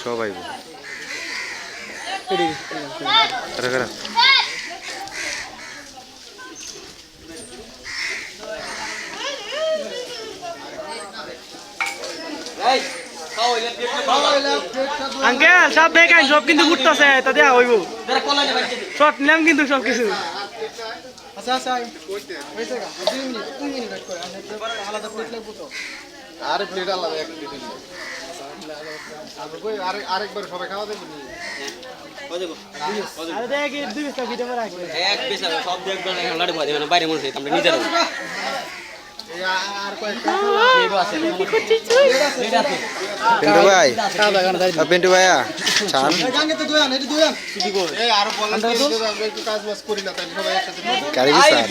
সবাই আঙ্কেল সব দেখাই সব কিন্তু ঘুরতেছে তা দেয়া হইব শর্ট নিলাম কিন্তু সব কিছু আচ্ছা আচ্ছা আর প্লেট আলাদা এক প্লেট আরেকবার সবাই খাওয়া দেবেন আরে দেখ দুই পিস ভিডিও করে রাখবে এক পিস সব দেখবেন লাড়ু ভাই মানে বাইরে মনে হই আমরা নিজে রাখব আর কয়েকটা আছে পিন্টু ভাই পিন্টু ভাইয়া ছান গাঙ্গে তো দুয়ান এটি দুয়ান কি করে এই আর বলেন আমরা একটু কাজ বাজ করি না তাই সবাই একসাথে গাড়ি দিছেন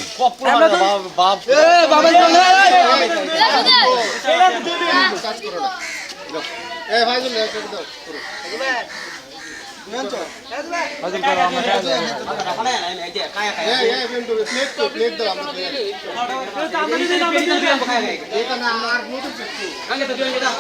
বাপ এ বাবা কাজ করো না এই ভাই জন্য একটা দাও পুরো হজম করো আমরা এই বেন্টু প্লেট দাও আমরা এটা না আর নতুন কিছু আগে তো দিন দাও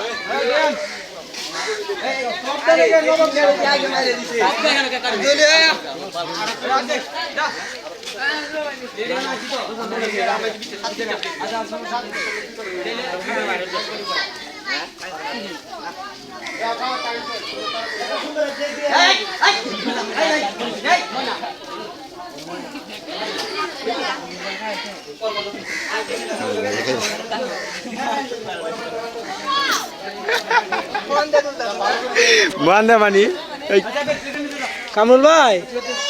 বান্দা মানি কামরুল ভাই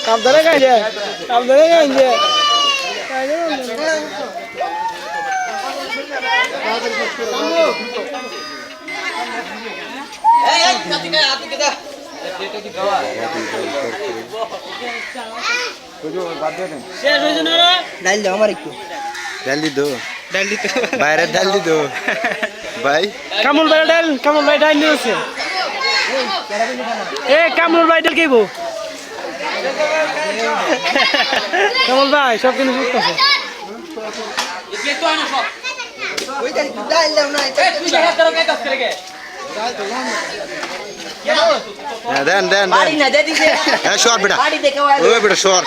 কাম ধরে গাইছে কাম ধরে গাইছে এই এই কাটিকা আপনি কেদা এটা কি গাওয়া শেষ হইছে না রে ডাল দাও আমার একটু ডাল দি দো ডাল দিতে বাইরে ডাল দি দো ভাই কামরুল ভাই ডাল নিয়েছে এ কামরুল ভাই ডাল কেবো কামরুল ভাই সব কিছু করতেছে ये तो आना सो ওই ডাল দাও না ए तू ये करो के कस करेगे দেন দেন বাড়ি না দে দিছে হ্যাঁ শর্ট বেটা বাড়ি দেখে ওই বেটা শর্ট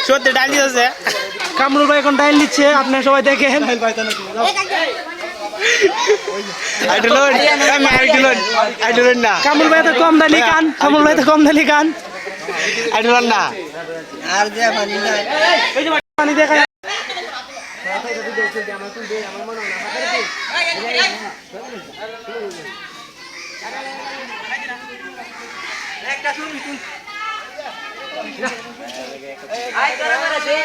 সত্যি ডাল দিয়েছে কামরুল ভাই এখন ডাল দিচ্ছে আপনারা সবাই দেখেন আইডলন আমি আইডলন না কামরুল ভাই তো কম দালি কান কামরুল ভাই তো কম দালি কান আইডলন না আর যে পানি নাই এই যে পানি দেখায় একটা শুনি তুই আই করে মানে দেই